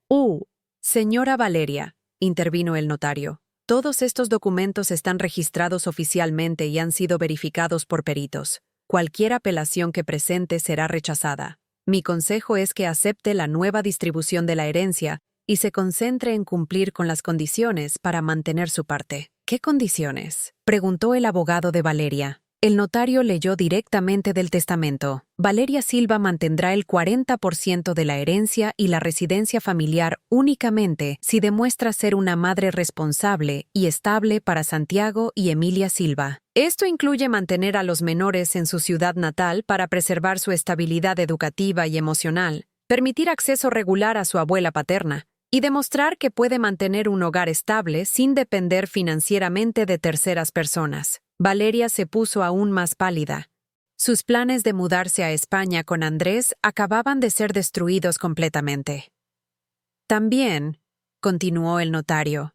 Speaker 1: Señora Valeria», intervino el notario, «todos estos documentos están registrados oficialmente y han sido verificados por peritos. Cualquier apelación que presente será rechazada. Mi consejo es que acepte la nueva distribución de la herencia y se concentre en cumplir con las condiciones para mantener su parte». «¿Qué condiciones?», preguntó el abogado de Valeria. El notario leyó directamente del testamento. Valeria Silva mantendrá el 40% de la herencia y la residencia familiar únicamente si demuestra ser una madre responsable y estable para Santiago y Emilia Silva. Esto incluye mantener a los menores en su ciudad natal para preservar su estabilidad educativa y emocional, permitir acceso regular a su abuela paterna y demostrar que puede mantener un hogar estable sin depender financieramente de terceras personas. Valeria se puso aún más pálida. Sus planes de mudarse a España con Andrés acababan de ser destruidos completamente. «También», continuó el notario,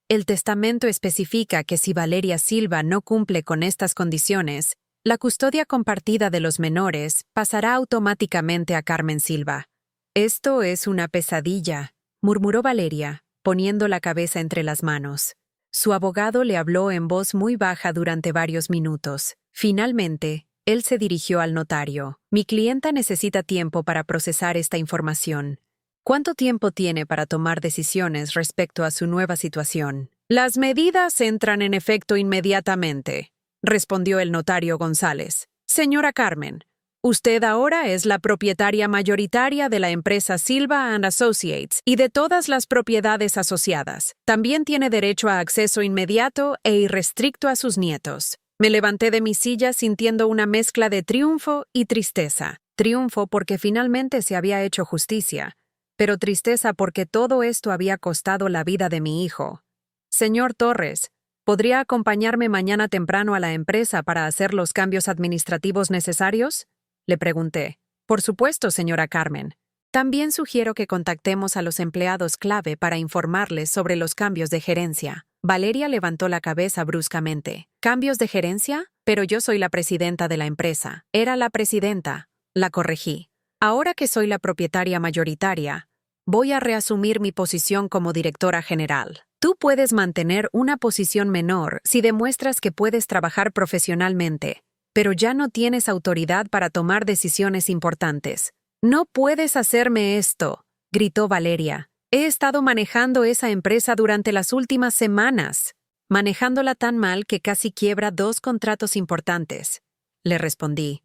Speaker 1: «el testamento especifica que si Valeria Silva no cumple con estas condiciones, la custodia compartida de los menores pasará automáticamente a Carmen Silva». «Esto es una pesadilla», murmuró Valeria, poniendo la cabeza entre las manos. Su abogado le habló en voz muy baja durante varios minutos. Finalmente, él se dirigió al notario. «Mi clienta necesita tiempo para procesar esta información. ¿Cuánto tiempo tiene para tomar decisiones respecto a su nueva situación?» «Las medidas entran en efecto inmediatamente», respondió el notario González. «Señora Carmen, usted ahora es la propietaria mayoritaria de la empresa Silva & Associates y de todas las propiedades asociadas. También tiene derecho a acceso inmediato e irrestricto a sus nietos». Me levanté de mi silla sintiendo una mezcla de triunfo y tristeza. Triunfo porque finalmente se había hecho justicia, pero tristeza porque todo esto había costado la vida de mi hijo. «Señor Torres, ¿podría acompañarme mañana temprano a la empresa para hacer los cambios administrativos necesarios?», le pregunté. «Por supuesto, señora Carmen. También sugiero que contactemos a los empleados clave para informarles sobre los cambios de gerencia». Valeria levantó la cabeza bruscamente. «¿Cambios de gerencia? Pero yo soy la presidenta de la empresa». «Era la presidenta», la corregí. «Ahora que soy la propietaria mayoritaria, voy a reasumir mi posición como directora general. Tú puedes mantener una posición menor si demuestras que puedes trabajar profesionalmente, pero ya no tienes autoridad para tomar decisiones importantes». «No puedes hacerme esto», gritó Valeria. «He estado manejando esa empresa durante las últimas semanas, manejándola tan mal que casi quiebra 2 contratos importantes», le respondí,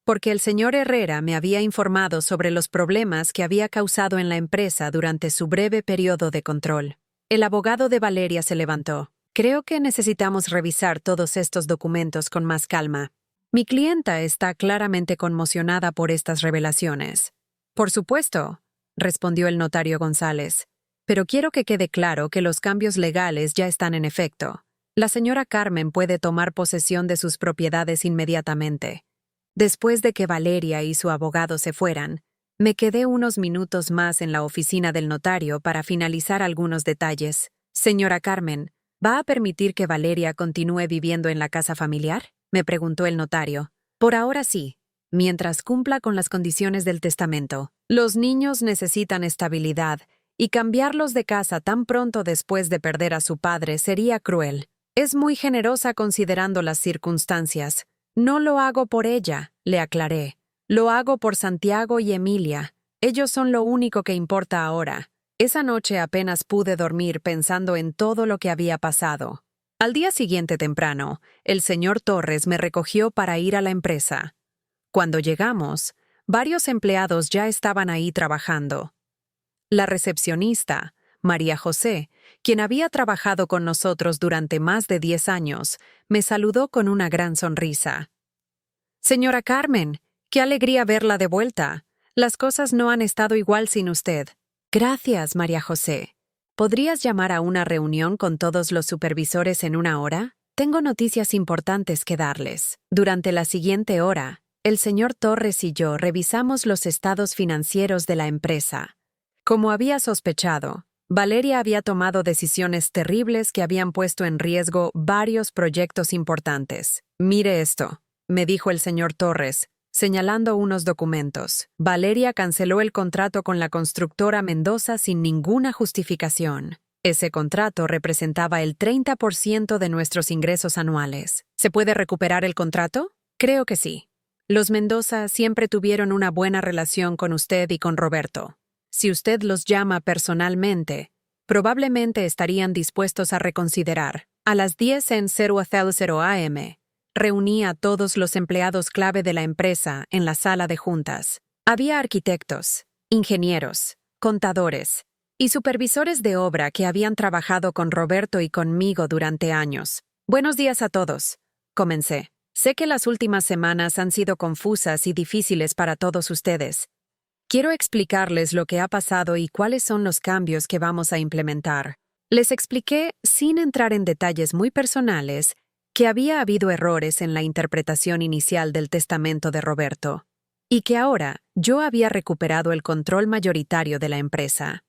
Speaker 1: porque el señor Herrera me había informado sobre los problemas que había causado en la empresa durante su breve periodo de control. El abogado de Valeria se levantó. «Creo que necesitamos revisar todos estos documentos con más calma. Mi clienta está claramente conmocionada por estas revelaciones». «Por supuesto. respondió el notario González. Pero quiero que quede claro que los cambios legales ya están en efecto. La señora Carmen puede tomar posesión de sus propiedades inmediatamente. Después de que Valeria y su abogado se fueran, me quedé unos minutos más en la oficina del notario para finalizar algunos detalles. Señora Carmen, ¿va a permitir que Valeria continúe viviendo en la casa familiar?, me preguntó el notario. Por ahora sí, mientras cumpla con las condiciones del testamento. Los niños necesitan estabilidad, y cambiarlos de casa tan pronto después de perder a su padre sería cruel. Es muy generosa considerando las circunstancias. No lo hago por ella, le aclaré. Lo hago por Santiago y Emilia. Ellos son lo único que importa ahora. Esa noche apenas pude dormir pensando en todo lo que había pasado. Al día siguiente temprano, el señor Torres me recogió para ir a la empresa. Cuando llegamos, varios empleados ya estaban ahí trabajando. La recepcionista, María José, quien había trabajado con nosotros durante más de 10 años, me saludó con una gran sonrisa. «Señora Carmen, qué alegría verla de vuelta. Las cosas no han estado igual sin usted». «Gracias, María José. ¿Podrías llamar a una reunión con todos los supervisores en una hora? Tengo noticias importantes que darles». Durante la siguiente hora, el señor Torres y yo revisamos los estados financieros de la empresa. Como había sospechado, Valeria había tomado decisiones terribles que habían puesto en riesgo varios proyectos importantes. «Mire esto», me dijo el señor Torres, señalando unos documentos. Valeria canceló el contrato con la constructora Mendoza sin ninguna justificación. Ese contrato representaba el 30% de nuestros ingresos anuales. ¿Se puede recuperar el contrato? Creo que sí. Los Mendoza siempre tuvieron una buena relación con usted y con Roberto. Si usted los llama personalmente, probablemente estarían dispuestos a reconsiderar. A las 10 en 00 AM, reuní a todos los empleados clave de la empresa en la sala de juntas. Había arquitectos, ingenieros, contadores y supervisores de obra que habían trabajado con Roberto y conmigo durante años. «Buenos días a todos», comencé. «Sé que las últimas semanas han sido confusas y difíciles para todos ustedes. Quiero explicarles lo que ha pasado y cuáles son los cambios que vamos a implementar». Les expliqué, sin entrar en detalles muy personales, que había habido errores en la interpretación inicial del testamento de Roberto, y que ahora yo había recuperado el control mayoritario de la empresa.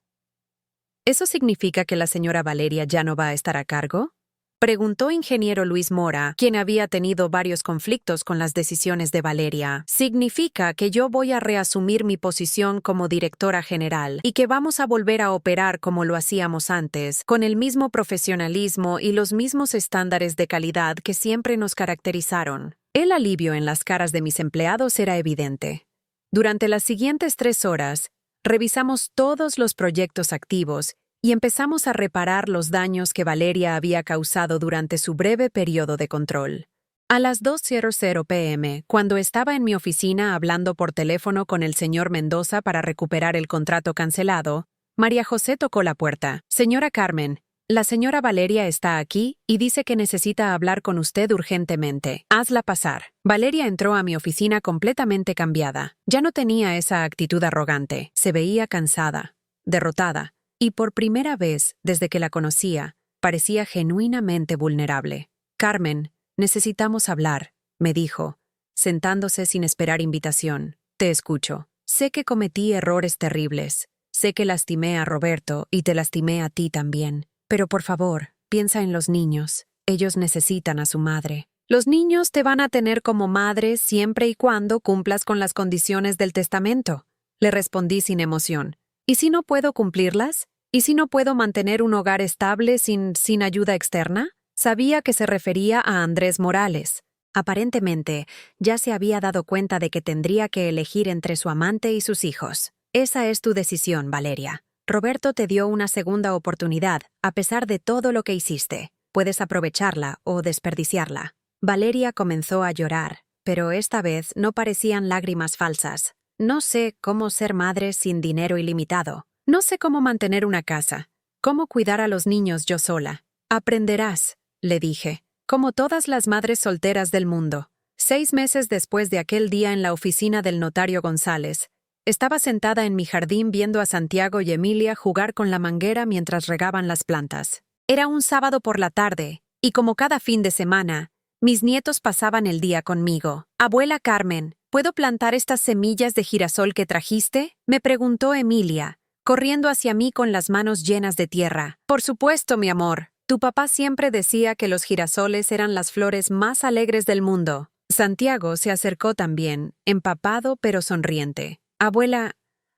Speaker 1: ¿Eso significa que la señora Valeria ya no va a estar a cargo?, preguntó ingeniero Luis Mora, quien había tenido varios conflictos con las decisiones de Valeria. «Significa que yo voy a reasumir mi posición como directora general y que vamos a volver a operar como lo hacíamos antes, con el mismo profesionalismo y los mismos estándares de calidad que siempre nos caracterizaron». El alivio en las caras de mis empleados era evidente. Durante las siguientes 3 horas, revisamos todos los proyectos activos y empezamos a reparar los daños que Valeria había causado durante su breve periodo de control. A las 2:00 p.m., cuando estaba en mi oficina hablando por teléfono con el señor Mendoza para recuperar el contrato cancelado, María José tocó la puerta. «Señora Carmen, la señora Valeria está aquí y dice que necesita hablar con usted urgentemente. Hazla pasar». Valeria entró a mi oficina completamente cambiada. Ya no tenía esa actitud arrogante. Se veía cansada, derrotada, y por primera vez desde que la conocía, parecía genuinamente vulnerable. «Carmen, necesitamos hablar», me dijo, sentándose sin esperar invitación. «Te escucho. Sé que cometí errores terribles. Sé que lastimé a Roberto y te lastimé a ti también. Pero por favor, piensa en los niños. Ellos necesitan a su madre». «Los niños te van a tener como madre siempre y cuando cumplas con las condiciones del testamento», le respondí sin emoción. «¿Y si no puedo cumplirlas? ¿Y si no puedo mantener un hogar estable sin ayuda externa?». Sabía que se refería a Andrés Morales. Aparentemente, ya se había dado cuenta de que tendría que elegir entre su amante y sus hijos. «Esa es tu decisión, Valeria. Roberto te dio una segunda oportunidad, a pesar de todo lo que hiciste. Puedes aprovecharla o desperdiciarla». Valeria comenzó a llorar, pero esta vez no parecían lágrimas falsas. «No sé cómo ser madre sin dinero ilimitado. No sé cómo mantener una casa, cómo cuidar a los niños yo sola». «Aprenderás», le dije, «como todas las madres solteras del mundo». 6 meses después de aquel día en la oficina del notario González, Estaba sentada en mi jardín viendo a Santiago y Emilia jugar con la manguera mientras regaban las plantas. Era un sábado por la tarde, y como cada fin de semana, mis nietos pasaban el día conmigo. Abuela Carmen, ¿puedo plantar estas semillas de girasol que trajiste?, me preguntó Emilia, corriendo hacia mí con las manos llenas de tierra. Por supuesto, mi amor. Tu papá siempre decía que los girasoles eran las flores más alegres del mundo. Santiago se acercó también, empapado pero sonriente. Abuela,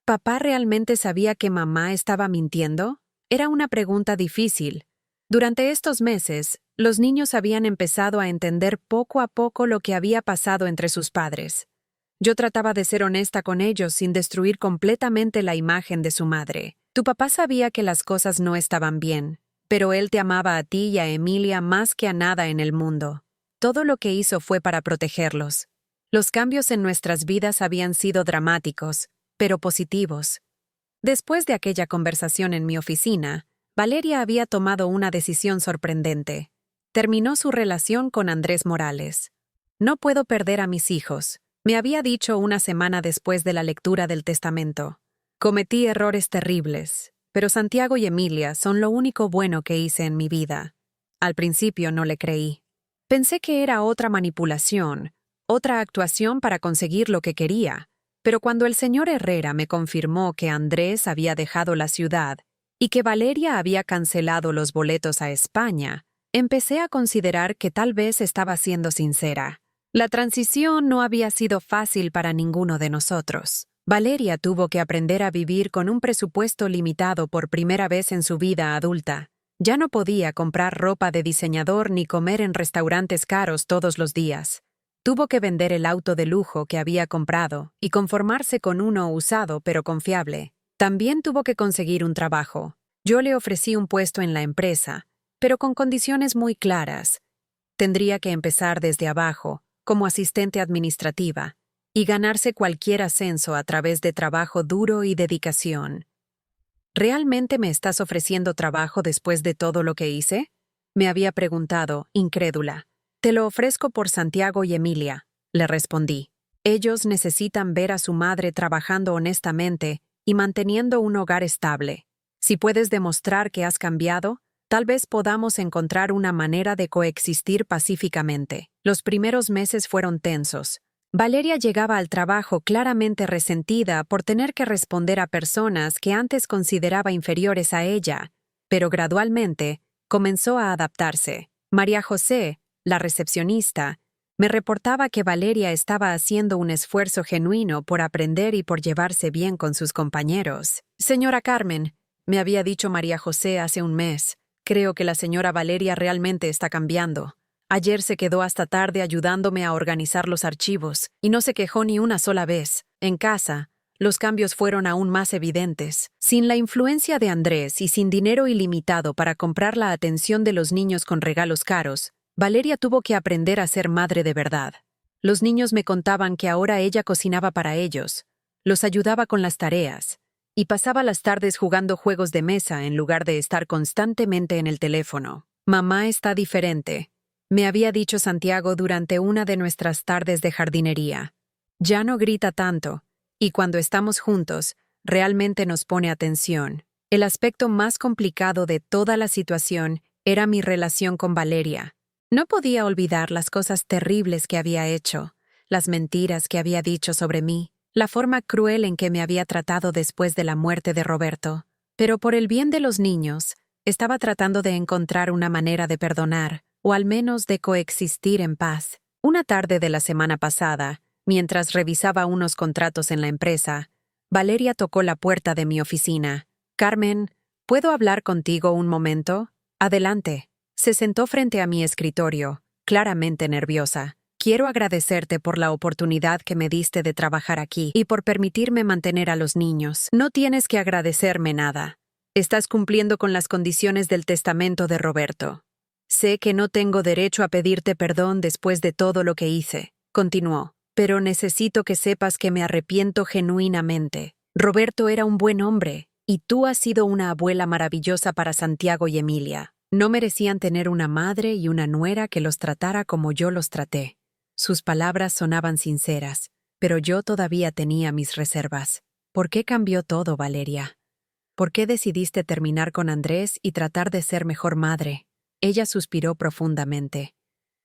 Speaker 1: ¿papá realmente sabía que mamá estaba mintiendo? Era una pregunta difícil. Durante estos meses, los niños habían empezado a entender poco a poco lo que había pasado entre sus padres. Yo trataba de ser honesta con ellos sin destruir completamente la imagen de su madre. Tu papá sabía que las cosas no estaban bien, pero él te amaba a ti y a Emilia más que a nada en el mundo. Todo lo que hizo fue para protegerlos. Los cambios en nuestras vidas habían sido dramáticos, pero positivos. Después de aquella conversación en mi oficina, Valeria había tomado una decisión sorprendente. Terminó su relación con Andrés Morales. No puedo perder a mis hijos, me había dicho una semana después de la lectura del testamento. Cometí errores terribles, pero Santiago y Emilia son lo único bueno que hice en mi vida. Al principio no le creí. Pensé que era otra manipulación, otra actuación para conseguir lo que quería, pero cuando el señor Herrera me confirmó que Andrés había dejado la ciudad y que Valeria había cancelado los boletos a España, empecé a considerar que tal vez estaba siendo sincera. La transición no había sido fácil para ninguno de nosotros. Valeria tuvo que aprender a vivir con un presupuesto limitado por primera vez en su vida adulta. Ya no podía comprar ropa de diseñador ni comer en restaurantes caros todos los días. Tuvo que vender el auto de lujo que había comprado y conformarse con uno usado pero confiable. También tuvo que conseguir un trabajo. Yo le ofrecí un puesto en la empresa, pero con condiciones muy claras. Tendría que empezar desde abajo, como asistente administrativa, y ganarse cualquier ascenso a través de trabajo duro y dedicación. ¿Realmente me estás ofreciendo trabajo después de todo lo que hice?, me había preguntado, incrédula. Te lo ofrezco por Santiago y Emilia, le respondí. Ellos necesitan ver a su madre trabajando honestamente y manteniendo un hogar estable. Si puedes demostrar que has cambiado, tal vez podamos encontrar una manera de coexistir pacíficamente. Los primeros meses fueron tensos. Valeria llegaba al trabajo claramente resentida por tener que responder a personas que antes consideraba inferiores a ella, pero gradualmente comenzó a adaptarse. María José, la recepcionista, me reportaba que Valeria estaba haciendo un esfuerzo genuino por aprender y por llevarse bien con sus compañeros. Señora Carmen, me había dicho María José hace un mes, creo que la señora Valeria realmente está cambiando. Ayer se quedó hasta tarde ayudándome a organizar los archivos y no se quejó ni una sola vez. En casa, los cambios fueron aún más evidentes. Sin la influencia de Andrés y sin dinero ilimitado para comprar la atención de los niños con regalos caros, Valeria tuvo que aprender a ser madre de verdad. Los niños me contaban que ahora ella cocinaba para ellos, los ayudaba con las tareas y pasaba las tardes jugando juegos de mesa en lugar de estar constantemente en el teléfono. Mamá está diferente, me había dicho Santiago durante una de nuestras tardes de jardinería. Ya no grita tanto, y cuando estamos juntos, realmente nos pone atención. El aspecto más complicado de toda la situación era mi relación con Valeria. No podía olvidar las cosas terribles que había hecho, las mentiras que había dicho sobre mí, la forma cruel en que me había tratado después de la muerte de Roberto. Pero por el bien de los niños, estaba tratando de encontrar una manera de perdonar, o al menos de coexistir en paz. Una tarde de la semana pasada, mientras revisaba unos contratos en la empresa, Valeria tocó la puerta de mi oficina. «Carmen, ¿puedo hablar contigo un momento?» «Adelante». Se sentó frente a mi escritorio, claramente nerviosa. «Quiero agradecerte por la oportunidad que me diste de trabajar aquí y por permitirme mantener a los niños. No tienes que agradecerme nada. Estás cumpliendo con las condiciones del testamento de Roberto. Sé que no tengo derecho a pedirte perdón después de todo lo que hice», continuó, «pero necesito que sepas que me arrepiento genuinamente. Roberto era un buen hombre, y tú has sido una abuela maravillosa para Santiago y Emilia. No merecían tener una madre y una nuera que los tratara como yo los traté». Sus palabras sonaban sinceras, pero yo todavía tenía mis reservas. ¿Por qué cambió todo, Valeria? ¿Por qué decidiste terminar con Andrés y tratar de ser mejor madre? Ella suspiró profundamente.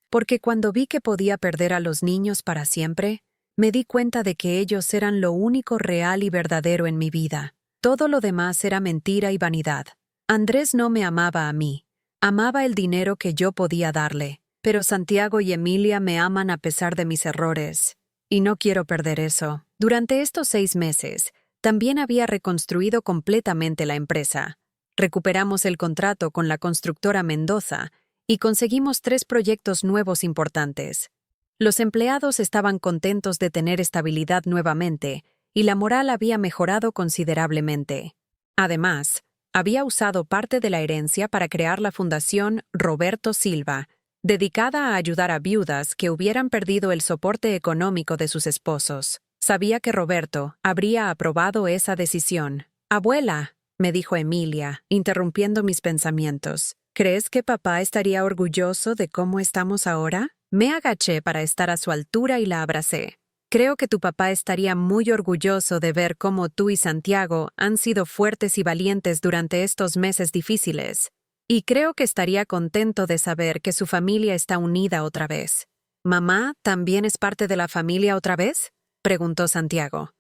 Speaker 1: Porque cuando vi que podía perder a los niños para siempre, me di cuenta de que ellos eran lo único real y verdadero en mi vida. Todo lo demás era mentira y vanidad. Andrés no me amaba a mí. Amaba el dinero que yo podía darle. Pero Santiago y Emilia me aman a pesar de mis errores. Y no quiero perder eso. Durante estos 6 meses, también había reconstruido completamente la empresa. Recuperamos el contrato con la constructora Mendoza y conseguimos 3 proyectos nuevos importantes. Los empleados estaban contentos de tener estabilidad nuevamente y la moral había mejorado considerablemente. Además, había usado parte de la herencia para crear la Fundación Roberto Silva, dedicada a ayudar a viudas que hubieran perdido el soporte económico de sus esposos. Sabía que Roberto habría aprobado esa decisión. «Abuela», me dijo Emilia, interrumpiendo mis pensamientos, «¿crees que papá estaría orgulloso de cómo estamos ahora?» Me agaché para estar a su altura y la abracé. «Creo que tu papá estaría muy orgulloso de ver cómo tú y Santiago han sido fuertes y valientes durante estos meses difíciles. Y creo que estaría contento de saber que su familia está unida otra vez». «¿Mamá también es parte de la familia otra vez?», preguntó Santiago.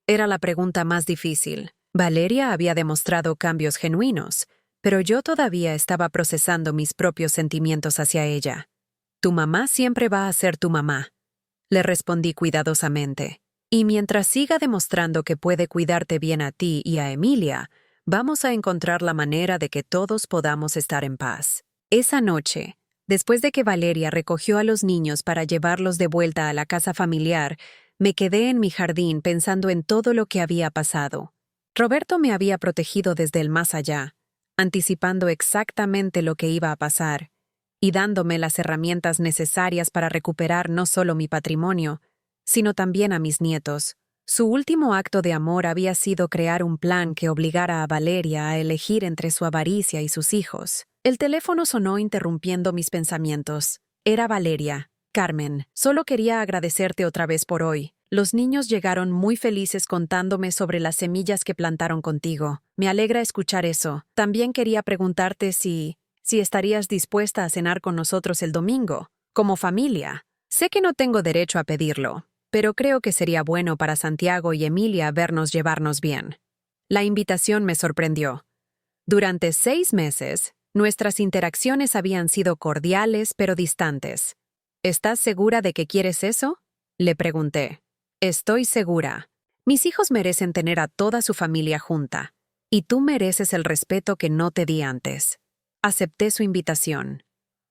Speaker 1: Era la pregunta más difícil. Valeria había demostrado cambios genuinos, pero yo todavía estaba procesando mis propios sentimientos hacia ella. «Tu mamá siempre va a ser tu mamá», le respondí cuidadosamente. «Y mientras siga demostrando que puede cuidarte bien a ti y a Emilia, vamos a encontrar la manera de que todos podamos estar en paz». Esa noche, después de que Valeria recogió a los niños para llevarlos de vuelta a la casa familiar, me quedé en mi jardín pensando en todo lo que había pasado. Roberto me había protegido desde el más allá, anticipando exactamente lo que iba a pasar y dándome las herramientas necesarias para recuperar no solo mi patrimonio, sino también a mis nietos. Su último acto de amor había sido crear un plan que obligara a Valeria a elegir entre su avaricia y sus hijos. El teléfono sonó interrumpiendo mis pensamientos. Era Valeria. «Carmen, solo quería agradecerte otra vez por hoy. Los niños llegaron muy felices contándome sobre las semillas que plantaron contigo. Me alegra escuchar eso. También quería preguntarte si estarías dispuesta a cenar con nosotros el domingo, como familia. Sé que no tengo derecho a pedirlo, pero creo que sería bueno para Santiago y Emilia vernos llevarnos bien». La invitación me sorprendió. Durante 6 meses, nuestras interacciones habían sido cordiales pero distantes. «¿Estás segura de que quieres eso?», le pregunté. «Estoy segura. Mis hijos merecen tener a toda su familia junta, y tú mereces el respeto que no te di antes». Acepté su invitación.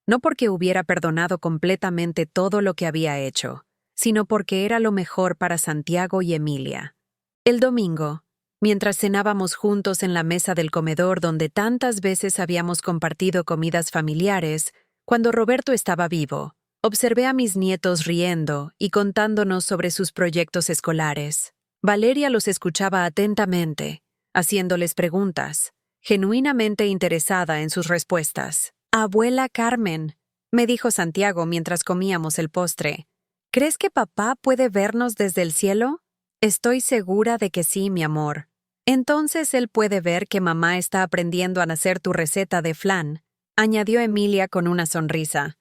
Speaker 1: No porque hubiera perdonado completamente todo lo que había hecho, sino porque era lo mejor para Santiago y Emilia. El domingo, mientras cenábamos juntos en la mesa del comedor donde tantas veces habíamos compartido comidas familiares, cuando Roberto estaba vivo, observé a mis nietos riendo y contándonos sobre sus proyectos escolares. Valeria los escuchaba atentamente, haciéndoles preguntas, genuinamente interesada en sus respuestas. «Abuela Carmen», me dijo Santiago mientras comíamos el postre, «¿crees que papá puede vernos desde el cielo?». «Estoy segura de que sí, mi amor. Entonces él puede ver que mamá está aprendiendo a hacer tu receta de flan», añadió Emilia con una sonrisa.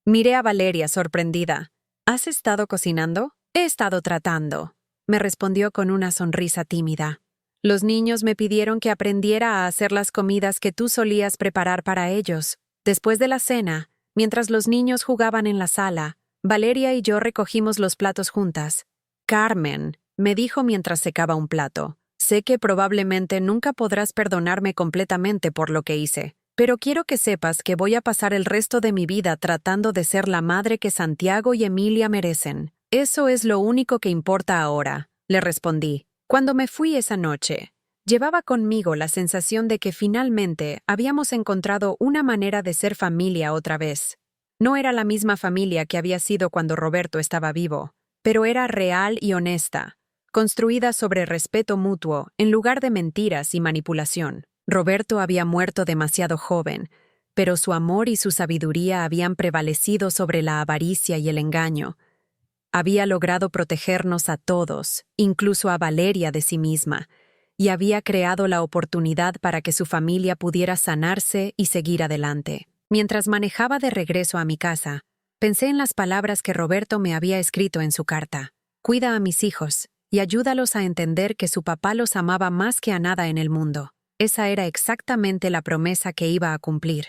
Speaker 1: Miré a Valeria sorprendida. «¿Has estado cocinando?». «He estado tratando», me respondió con una sonrisa tímida. «Los niños me pidieron que aprendiera a hacer las comidas que tú solías preparar para ellos». Después de la cena, mientras los niños jugaban en la sala, Valeria y yo recogimos los platos juntas. «Carmen», me dijo mientras secaba un plato, «sé que probablemente nunca podrás perdonarme completamente por lo que hice, pero quiero que sepas que voy a pasar el resto de mi vida tratando de ser la madre que Santiago y Emilia merecen. Eso es lo único que importa ahora», le respondí. Cuando me fui esa noche, llevaba conmigo la sensación de que finalmente habíamos encontrado una manera de ser familia otra vez. No era la misma familia que había sido cuando Roberto estaba vivo, pero era real y honesta, construida sobre respeto mutuo en lugar de mentiras y manipulación. Roberto había muerto demasiado joven, pero su amor y su sabiduría habían prevalecido sobre la avaricia y el engaño. Había logrado protegernos a todos, incluso a Valeria de sí misma, y había creado la oportunidad para que su familia pudiera sanarse y seguir adelante. Mientras manejaba de regreso a mi casa, pensé en las palabras que Roberto me había escrito en su carta. Cuida a mis hijos y ayúdalos a entender que su papá los amaba más que a nada en el mundo. Esa era exactamente la promesa que iba a cumplir.